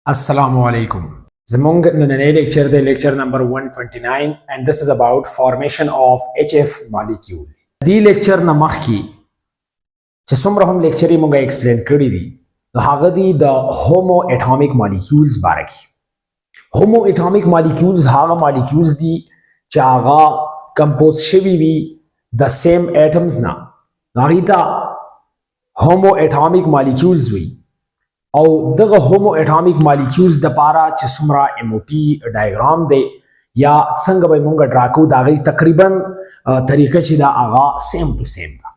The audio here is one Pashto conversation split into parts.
Assalamu alaikum. Zamong nunane lecture the lecture number 129 and this is about formation of HF molecule. The lecture na makhki چې څومره هم lecture یې مونږه explain کړی دي نو هغه دي د homo atomic molecules باره کې. homo atomic molecules هغه molecules دي چې هغه compose شوي وي د same atoms نه. هغې ته homo atomic molecules وي. او دغه هومو اټامیک مالیکولز د پاره چې څومره MOT ډایګرام دی یا څنګه به مونږ ډرا کوو د هغې تقریبا طریقه چې دا هغه سیم ټو سیم ده.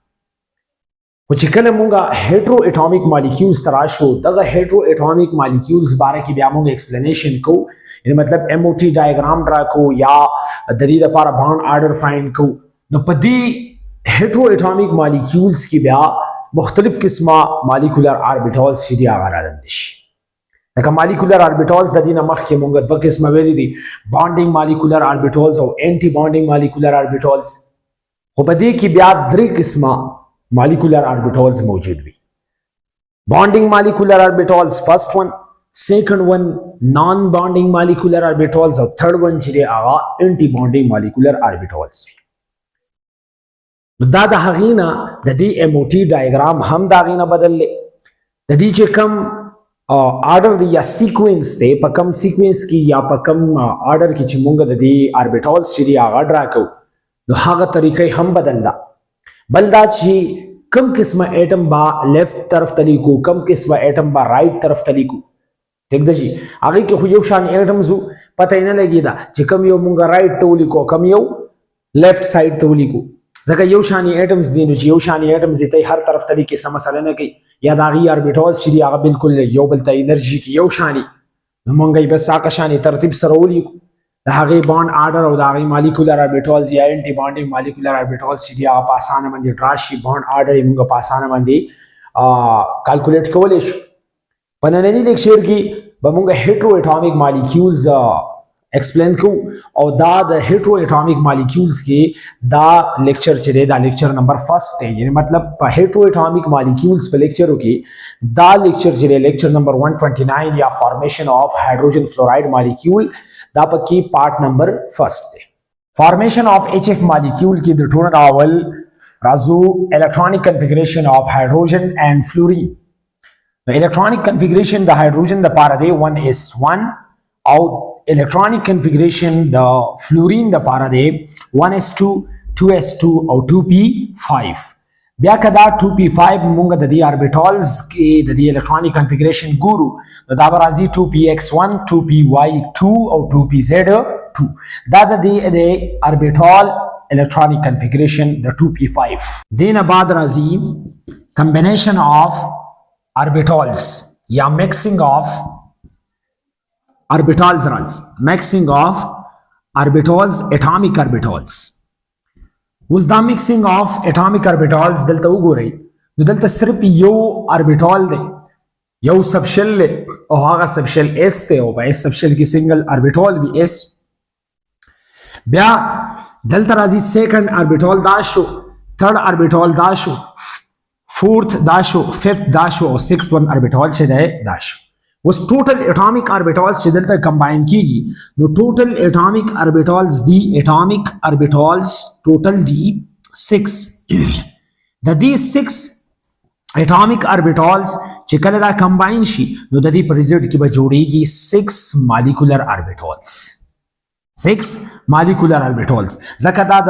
خو چې کله مونږ هیټرو اټامیک مالیکولز ته راشو دغه هیټرو اټامیک مالیکولز باره کې بیا مونږ ایکسپلینیشن کوو، یعنې مطلب MOT ډایګرام ډرا کوو یا د دې لپاره بانډ آرډر فایند کوو. نو په دې هیټرو اټامیک مالیکولز کې بیا مختلف قسمه مالیکولر آربیټالز چې دي هغه راغلي شي. لکه مالیکولر آربیټالز د دې نه مخکې مونږ دوه قسمه ویلي دي، بانډینګ مالیکولر آربیټالز او انټي بانډینګ مالیکولر آربیټالز. خو په دې کې بیا درې قسمه مالیکولر آربیټالز موجود وي. بانډینګ مالیکولر آربیټالز فرست ون، سیکنډ ون نان بانډینګ مالیکولر آربیټالز او تھرډ ون چې دی هغه انټي بانډینګ مالیکولر آربیټالز وي. دا د هغې نه د دې MOT ډایګرام هم د هغې نه بدل دی. د دې چې کم آرډر دی یا سیکوینس دی، په کم سیکوینس کې یا په کم آرډر کې چې مونږ د دې آربیټالز چې دي هغه ډرا کوو نو هغه طریقې هم بدل ده. بل دا چې کم قسمه ایټم به لیفت طرف ته لیکو، کم قسمه ایټم به رائټ طرف ته لیکو. ٹھیک ده جی، هغې کې خو یو شان ایټمز وو، پته یې نه لګېده چې کم یو مونږ رائټ ته ولیکو کم یو لیفت سایډ ته ولیکو. ځکه یو شانی ایټمز دي نو چې یو شانی ایټمز دي ته هر طرف ته لیکي څه مسله نه کوي، یا د هغې آربیټالز چې دي هغه بالکل یو بل ته انرژي کې یو شانی نو مونږ یې بس هغه شانې ترتیب سره ولیکو. د هغې بانډ آرډر او د هغې مالیکولر آربیټالز یا انټي بانډینګ مالیکولر آربیټالز چې دي هغه په اسانه باندې ډرا شي، بانډ آرډر یې مونږ په اسانه باندې کالکولیټ کولی شو. په ننني لیکچر کې به مونږ هیټرو اټامیک مالیکولز ایکسپلین کو او دا د هیټرو اټامیک مالیکولز کې دا لیکچر چې دی دا لیکچر نمبر فرست دی. یعنی مطلب په هیټرو اټامیک مالیکولز په لیکچرو کې دا لیکچر چې دی لیکچر نمبر 129 یا فارمیشن آف هایدروجن فلوراید مالیکول دا پکې پارٹ نمبر فرست دی. فارمیشن آف HF مالیکول کې د ټولو اول راځو الیکټرونیک کنفیګریشن آف هایدروجن اینڈ فلورین. نو الیکټرونیک کنفیګریشن د هایدروجن د پاره دی 1s1 او electronic configuration د فلورین د پاره دی 1s2 2s2 او 2p5. بیا کدا 2p5 مونږ د دې آربیټالز کې د دې الیکټرونیک کنفیګریشن ګورو نو دا به راځي 2px1 2py2 او 2pz2. دا د دې آربیټال الیکټرونیک کنفیګریشن د 2p5. دینه بعد راځي کمبینیشن آف آربیټالز یا میکسنګ آف آربیټالز راځي، میکسنګ آف آربیټالز اټامیک آربیټالز. اوس دا میکسنګ آف اټامیک آربیټالز دلته وګورئ نو دلته صرف یو آربیټال دی، یو سبشل دی او هغه سبشل اس دی او په اس سبشل کې سنگل آربیټال وي اس. بیا دلته راځي سیکنډ آربیټال دا شو، تھرډ آربیټال دا شو، فورث دا شو، ففتھ دا شو او سکسث ون آربیټال چې دی دا شو. اوس ټوټل اټامیک آربیټالز چې دلته کمباین کیږي نو ټوټل اټامیک آربیټالز دی اټامیک آربیټالز ټوټل دی 6. د دې 6 اټامیک آربیټالز چې کله دا کمباین شي نو د دې په ریزلټ کې به جوړیږي 6 مالیکولر آربیټالز. 6 مالیکولر آربیټالز ځکه دا د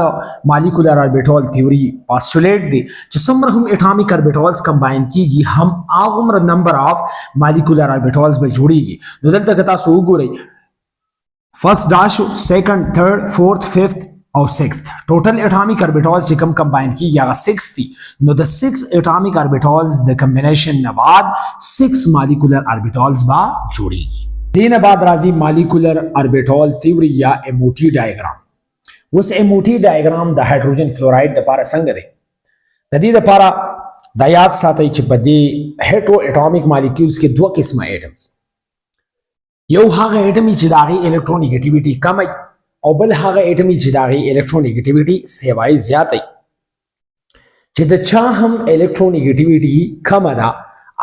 مالیکولر آربیټال تیوري پاسټولیټ دی چې څومره هم اټامیک آربیټالز کمباین کیږي هم هغومره نمبر آف مالیکولر آربیټالز به جوړیږي. نو دلته که تاسو وګورئ فرست دا شو، سیکنډ تھرډ فورث ففتھ او سکسث ټوټل اټامیک آربیټالز چې کم کمباین کیږي هغه 6 دي. نو د 6 اټامیک آربیټالز د کمبینیشن نه بعد 6 مالیکولر آربیټالز به جوړیږي. دینه بعد راځي مالیکولر آربیټال تیوري یا MOT ډایګرام. اوس MOT ډایګرام د هایدروجن فلوراید د پاره څنګه دی؟ د دې لپاره دا یاد ساتئ چې په دې هیټرو اټامیک مالیکولز کې دوه قسمه ایټمز، یو هغه ایټم چې د هغې الکترونیګیټیویټي کمه او بل هغه ایټم چې د هغې الکترونیګیټیویټي سیوای زیاته. چې د چا هم الکترونیګیټیویټي کمه ده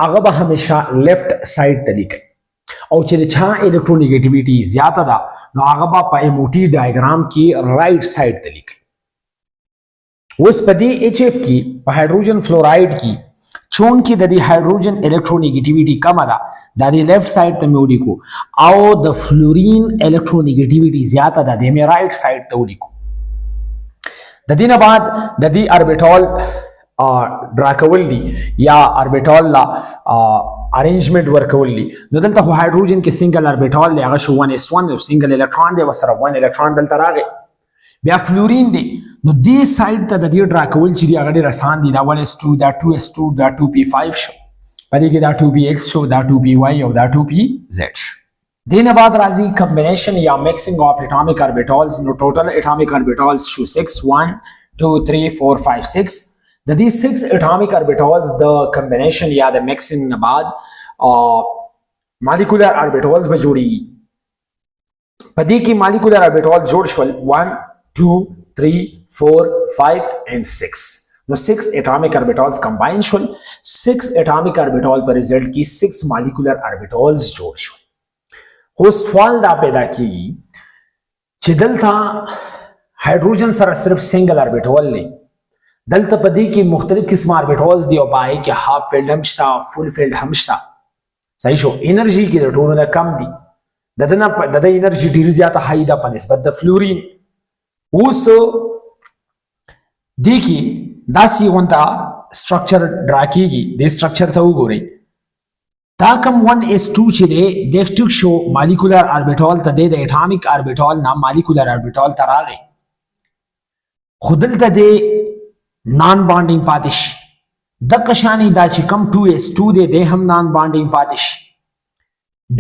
هغه به همیشه لیفت سایډ ته لیکي او چې چا الکترونیګیټیویټي زیاته ده نو هغه به په MOT ډایګرام کې رائټ سایډ ته لیکي. اوس په دې HF کې په هایدروجن فلوراید کې چون کې د دې هایدروجن الکترونیګیټیویټي کمه ده دا د لیفت سایډ ته مې ولیکو او د فلورین الکترونیګیټیویټي زیاته ده د مې رائټ سایډ ته ولیکو. د دې نه بعد د دې اربیټال ډرا کول دي یا اربیټال لا ارینجمنٹ ورکول دي. نو دلته خو هایدروجن کې سنگل اربیټال دی هغه شو 1s1 او سنگل الکترون دی وسره 1 الکترون دلته راغی. بیا فلورین دی نو دې سایډ ته د دې ډرا کول چې دی هغه ډېر آسان دي. دا 1s2 دا 2s2 دا 2p5 شو په دې کې دا 2px شو دا 2py او دا 2pz شو. دینه بعد راځي کمبینیشن یا میکسنګ اف اټومیک اربیټالز. نو ټوټل اټومیک اربیټالز شو 6 1 2 3 4 5 6. د دې 6 اټومیک اربیټالز د کمبینیشن یا د میکسنګ نه بعد مالیکولر اربیټالز به جوړیږي. په دې کې مالیکولر اربیټال جوړ شول 1 2 3 4 5 and 6. نو 6 اټومیک اربیټالز کمباین شول. 6 اټومیک اربیټال په ریزلټ کې 6 مالیکولر اربیټالز جوړ شول. خو سوال دا پیدا کیږي چې دلته هایدروجن سره صرف سنگل اربیټال دی. دلته په دې کې مختلف قسم اربیټالز دی او پای کې هاف فیلډ هم شته فول فیلډ هم شته. صحیح شو. انرژي کې د ټولو نه کم دي. دنه د انرژي ډیر زیاته هاي ده په نسبت د فلورین. اوس دې کې داسې ونتا سټرکچر ډرا کیږي. د سټرکچر ته وګورئ. دا کم 1s2 چې دی د ټیک شو مالیکولر اربیټال ته د اټومیک اربیټال نام مالیکولر اربیټال ته راغی. خو دلته د نان بانډینګ پاتې شي. د قشانی دا چې کم 2s2 دی د هم نان بانډینګ پاتې شي.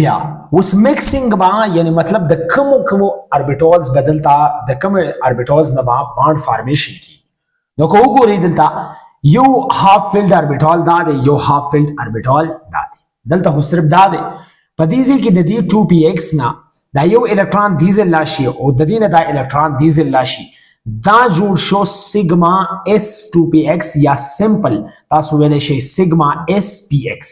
بیا اوس میکسینګ با یعنی مطلب د کمو اربیټالز بدلتا د کم اربیټالز نه با بانډ فارمیشن کی. نو کو وګورئ دلته یو هاف فیلډ اربیټال دا دی یو هاف فیلډ اربیټال دا دی. دلته خو صرف دا دی په دې ځای کې د دې 2px نه دا یو الکترون دیزل لاشي او د دې نه دا الکترون دیزل لاشي دا جوړ شو سیګما s2px یا سمپل تاسو ویلی شئ سیګما spx.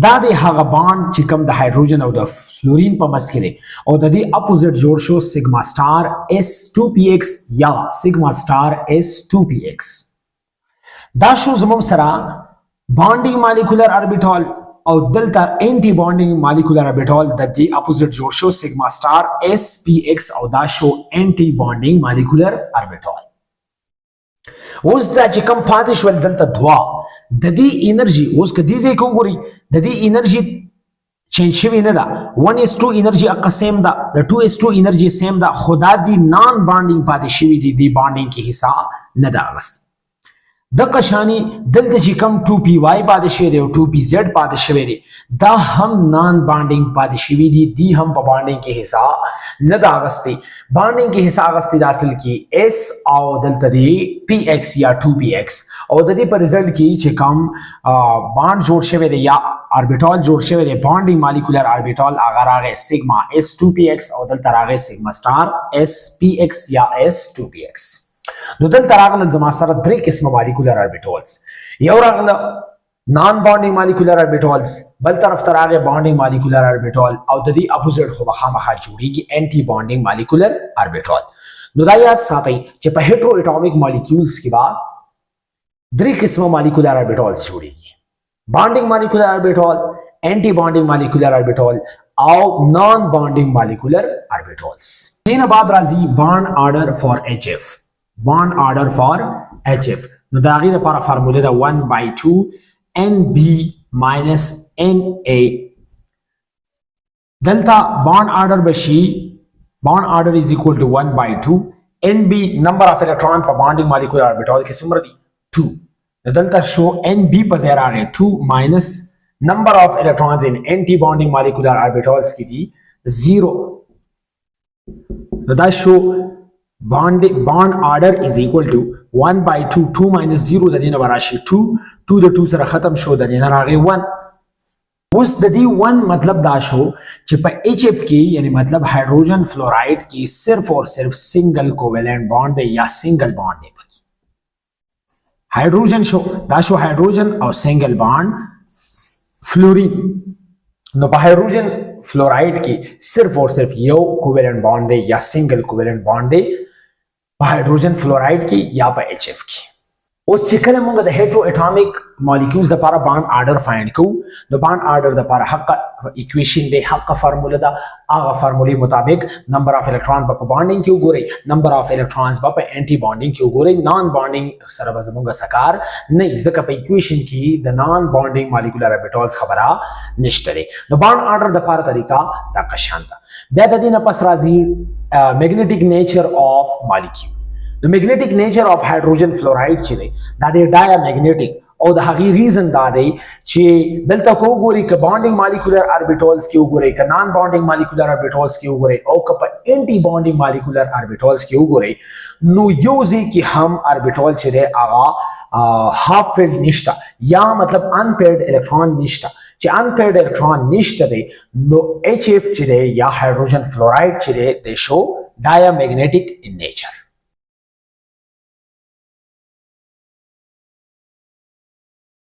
دا د هغه بانډ چې کوم د هایدروجن او د فلورین په منځ کې دی او د دې اپوزیټ جوړ شو سیګما سٹار s2px یا سیګما سٹار s2px. دا شو زموږ سره بانډینګ مالیکولر اربیټال او دلته انټي بانډینګ مالیکولر اربیټال د دې اپوزیټ جوړ شو سیګما سٹار spx او دا شو انټي بانډینګ مالیکولر اربیټال. اوس دا چې کوم پاتې شول دلته دوا د دې انرژي اوس کدي ځای کوم ګوري د دې انرژي چینج شوی نه ده. 1s2 انرژي اقسم ده د 2s2 انرژي سیم ده خدا دی نان بانډینګ پاتې شوی دی دی بانډینګ کې حصہ نه ده اغست. د قشانی دلته چې کم 2py پاتې شوی دی او 2pz پاتې شوی دی دا هم نان بانډینګ پاتې شوی دی دی هم په بانډینګ کې حصہ نه ده اغستی. بانډینګ کې حصہ اغستی د اصل کې s او دلته دی px یا 2px او د دې په ریزلټ کې چې کم بانډ جوړ شوی دی یا اربیټال جوړ شوی دی بانډینګ مالیکولر اربیټال هغه راغی سیګما s2px او دلته راغی سیګما سٹار spx یا s2px. نو دلته راغله زما سره درې قسمه مالیکولر اربیټالز. یو راغله نان بانډینګ مالیکولر اربیټالز بل طرف ته راغی بانډینګ مالیکولر اربیټال او د دې اپوزیټ خو خامخا جوړیږي انټي بانډینګ مالیکولر اربیټال. نو دا یاد ساتئ چې په هیټرو اټومیک مالیکولز کې با درې قسمه مالیکولر اربیټالز جوړیږي. بانډینګ مالیکولر اربیټال انټي بانډینګ مالیکولر اربیټال او نان بانډینګ مالیکولر اربیټالز. دینه بعد راځي بانډ آرډر فار HF. bond order for HF. نو دا غیر لپاره فارموله ده 1/2 NB minus NA. دلته bond order بشي bond order is equal to 1/2 NB number of electron په bonding molecular orbital کې څومره دي 2. دلته شو NB په ځای راغی 2 minus number of electrons in anti bonding molecular orbitals کې دي 0. دا شو bond order is equal to 1/2 2 minus 0 د دې نه راشي 2 2 د 2 سره ختم شو د دې نه راغی 1. اوس د دې 1 مطلب دا شو چې په HF کې یعنی مطلب هایدروجن فلوراید کې صرف اور صرف سنگل کوویلنٹ بانډ دی یا سنگل بانډ دی. هایدروجن شو دا شو هایدروجن او سنگل بانډ فلورین نو په hydrogen fluoride کې सिर्फ और सिर्फ یو کوویلنट بانډ دی یا سنگل کوویلنट بانډ دی په hydrogen fluoride کې یا په HF کې. اوس چې کله موږ د هیټرو اټامیک مالیکولز د لپاره بانډ آرډر فایند کوو نو بانډ آرډر د لپاره حق ایکویشن دی حق فارموله ده هغه فارمولې مطابق نمبر اف الکترون په بانډینګ کې وګورئ نمبر اف الکترونز په انټي بانډینګ کې وګورئ نان بانډینګ سره به زموږ سکار نه ځکه په ایکویشن کې د نان بانډینګ مالیکولر اوربیټالز خبره نشته دی. نو بانډ آرډر د لپاره طریقه دا قشان ده. بیا د دې نه پس راځي میګنیټیک نیچر اف مالیکول. The magnetic nature of hydrogen fluoride چې دی دا د ډایا میګنیټیک او د هغې ریزن دا دی چې دلته کو ګوري ک بانډینګ مالیکولر اوربیټالز کې وګورئ ک نان بانډینګ مالیکولر اوربیټالز کې وګورئ او ک په انټي بانډینګ مالیکولر اوربیټالز کې وګورئ نو یو ځای کې هم اوربیټال چې دی هغه هاف فیلډ نشته یا مطلب ان پیئرډ الکترون نشته چې ان پیئرډ الکترون نشته دی نو HF چې دی یا هایدروجن فلورایډ چې دی د شو ډایا میګنیټیک ان نیچر.